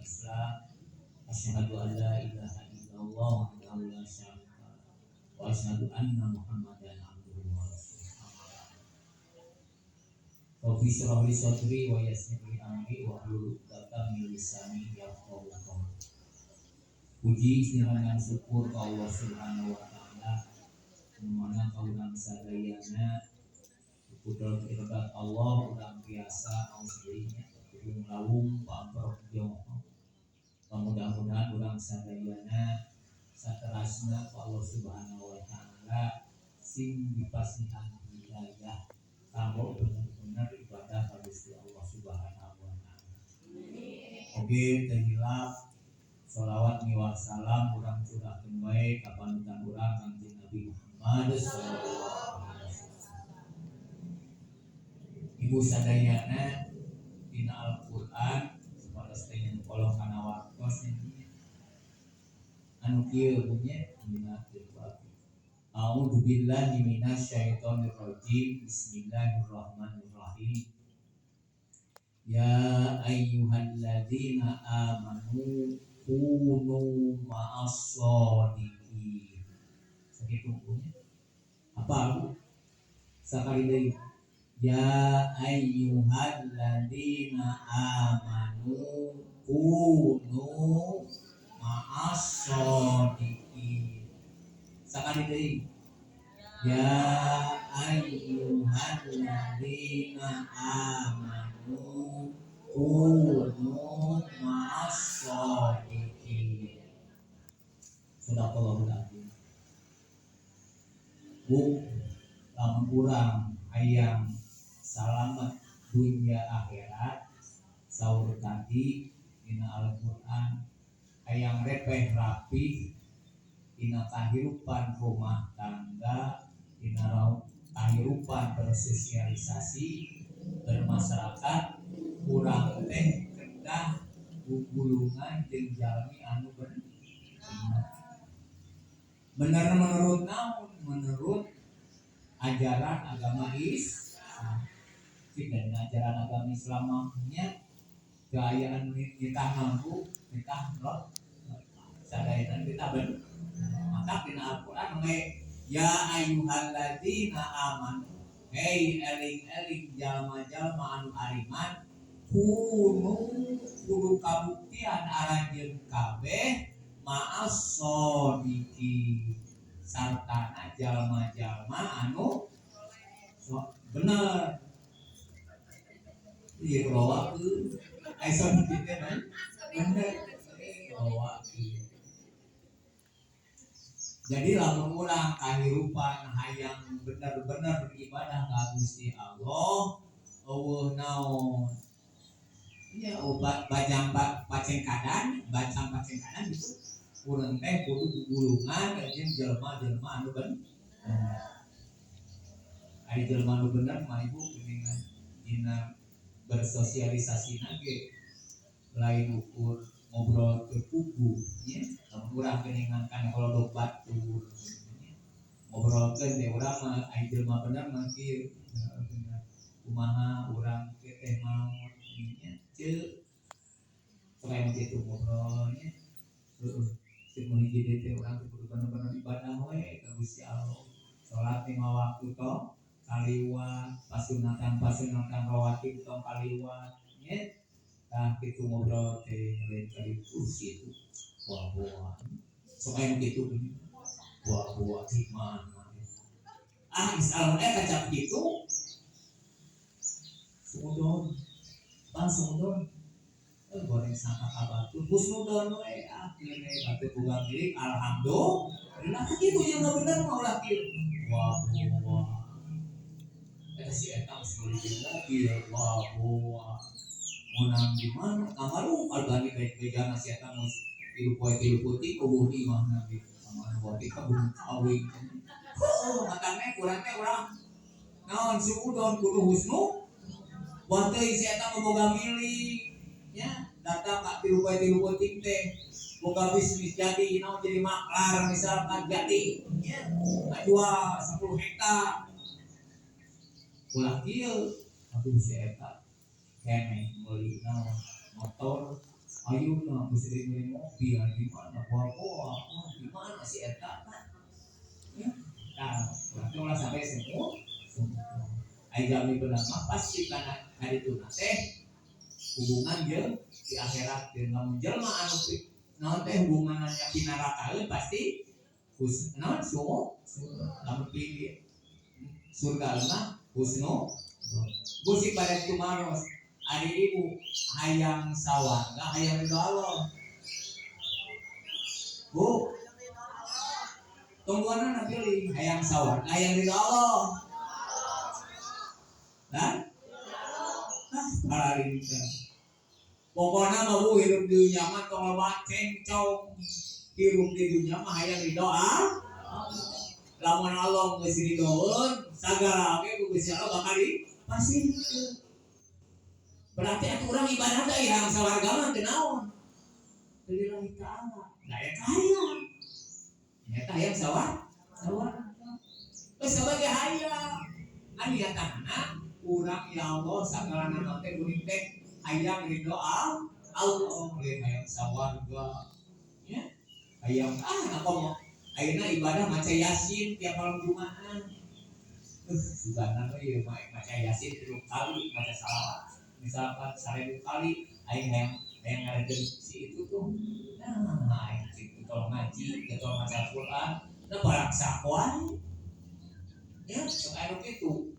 Islam. Asyhadu an la ilaha illallah wahdahu la syarika lah wa asyhadu anna Muhammadan abduhu wa rasuluh. Rabbi shrah li sadri wa yassir li amri wa hlul 'uqdatam min lisani yafqahu qawli. Puji sirana syukur ka Allah Subhanahu wa taala. Mana kaulang sadayana kudrat irbat Allah ulang biasa auslinya kudung lawung pamprok jauh. Mudah-mudahan ulang sadayana saterasna ka Allah Subhanahu wa taala sing dipasihan hidayah kanggo bener-bener ibadah ka Gusti Allah Subhanahu wa taala. Oge teu hilap sholawat miwah salam urang curahkeun bae ka panutan urang Kanjeng Nabi Muhammad sallallahu alaihi wasallam. Ibu sadayana dina Al-Qur'an sapados teh anu kolong kana waktos anu kieu bunyi dina Al-Qur'an. A'udzu billahi minasyaitonir rajim. Bismillahirrahmanirrahim. Ya ayyuhalladzina amanu kunu ma'as-shodiqin. Sakitu bunyi. Apa? Sakali deui. Ya ayyuhalladzina amanu kunu ma'as-shodiqin. Sakali deui. Ya ayyuhalladzina amanu kunu ma'as-shodiqin. Sadaqallahul adzim. Bu, lamun urang hayang salamet dunia akhirat saur tadi dina Al-Qur'an hayang repeh rapi dina kahirupan rumah tangga, dina kahirupan bersosialisasi bermasyarakat, urang teh kedah gugulungan jeung jalmi anu bener menurut naon? Menurut ajaran agama Islam. Jika ajaran agama Islamnya keayaan kita mampu, kita not sadayana kita bener. Maka dina Al-Qur'an menge ya ayyuhalladzina amanu. Hei eling-eling jalma-jalma anu ariman kudu kabuktian aranjeun kabeh ma'as-shodiqin sartana jalma-jalma anu bener. Ieu rawakeun ai shodiqin teh bener rawakeun. Jadi lamun urang kahirupan hayang bener-bener beribadah ka Gusti Allah, eueuh naon? Ya obat bajang paceng kadan gitu. Urang teh kudu gugulungan jeung jelema-jelema anu bener. Ari jelema anu bener mah ibu geuningan dina bersosialisasina ge lain ukur ngobrol ke kubu nya. Lamun urang geuningan kana kolodok batur ngobrolkeun teh urang mah ai jelema bener mah kieu kumaha urang teh mau nya ceuk selain kitu ngobrolnya sing hiji teh urang kudu bener-bener ibadah we ka Gusti Allah. Salat 5 waktu tong kaliwat, pasunatan rawatib tong kaliwat nya. Tah kitu ngobrol teh lain kali kitu. Wah selain kitu wah hikmah. Islam kacap kitu. Sumudon goreng sangka kabatu husnudon we akhirnya batu buka milik alhamdulillah kitu yang bener mah ulah kieu wah si eta geus mobil wah munang di mana kamaru albani baik-baikana si eta mah tilu putih kubuh di mana gitu sama boti kabun awi makanya kurang teh urang naon sumudon kudu husnu buat teh si eta boga milik nya datang ka tilu putih teh boga bisnis jadi naon jadi maklar misalkan jadi nya jual 10 hektar ulah kieu atuh si eta kene meuli naon motor ayeuna geus beli mobil di mana poa-poa di mana si eta ya nah berarti ulah sampai semua ai jami beunang mah pasti kana hari itu teh hubungan jeung di akhirat jeung jelema anu naon teh hubungannya di neraka pasti naon lamun pilih surga mah husnu musik pada kumaros ari ibu hayang sawarga hayang ridho Allah bu tungguanna pilih hayang sawarga hayang ridho Allah dan hari ini pokoknya mah bu hidup di dunia mah tong loba cencong hidup di dunia mah hayang ridho Allah lamun Allah geus ridhoeun sagala ge ku Gusti Allah bakal pasti berarti atuh urang ibadah teh hayang sawarga mah teu naon teu lillahi ta'ala da eta hayang eta hayang sawarga geus sabage hayang anu nyatana urang ya Allah sagala naon teh geuning teh hayang ridho Allah lain hayang sawarga ya hayang apa mau ayeuna ibadah maca yasin tiap malam Jumat sugana we maca yasin 3 kali maca salawat misalkan 1000 kali aing hayang ngarejeun si itu tuh nah aing itu tolong ngaji tolong maca Al-Qur'an da barak sakoan ya sok anu kitu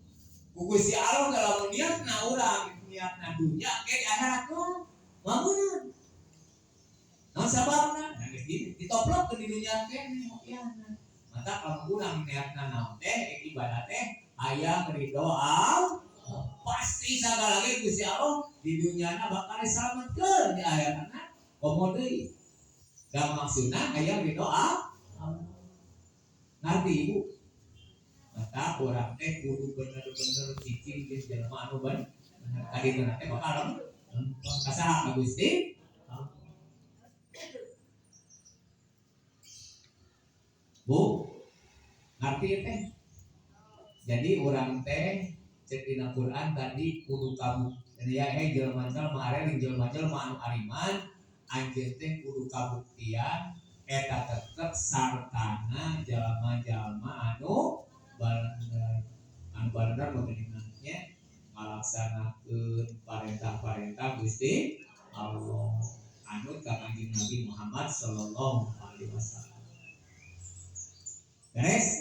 ku Gusti Allah kalau niatna urang niatna dunya ge di akhirat mah mameunan naon sababna nah geus ditoplok di dunya teh ya mata kalau urang niatna naon teh ibadah teh aya ridho Allah pasti sagala ge Gusti Allah di dunyana bakal diselametkeun di akhiratna komo deui da maksudna aya ridho Allah ngarti ibu mata urang teh kudu bener-bener cicing jeung jelema anu bener kadituna teh bakal kasaha ka Gusti Bu, ngerti teh? Jadi orang teh cek dina Quran tadi kudu kamu ya jelema-jelema are jelema-jelema anu ariman anjeun teh kudu kabuktian eta tetep sartana jalma-jalma anu bener mengeningnya ngalaksanakeun parentah-parentah Gusti Allah anut ka Kanjeng Nabi Muhammad sallallahu alaihi wasallam. Guys,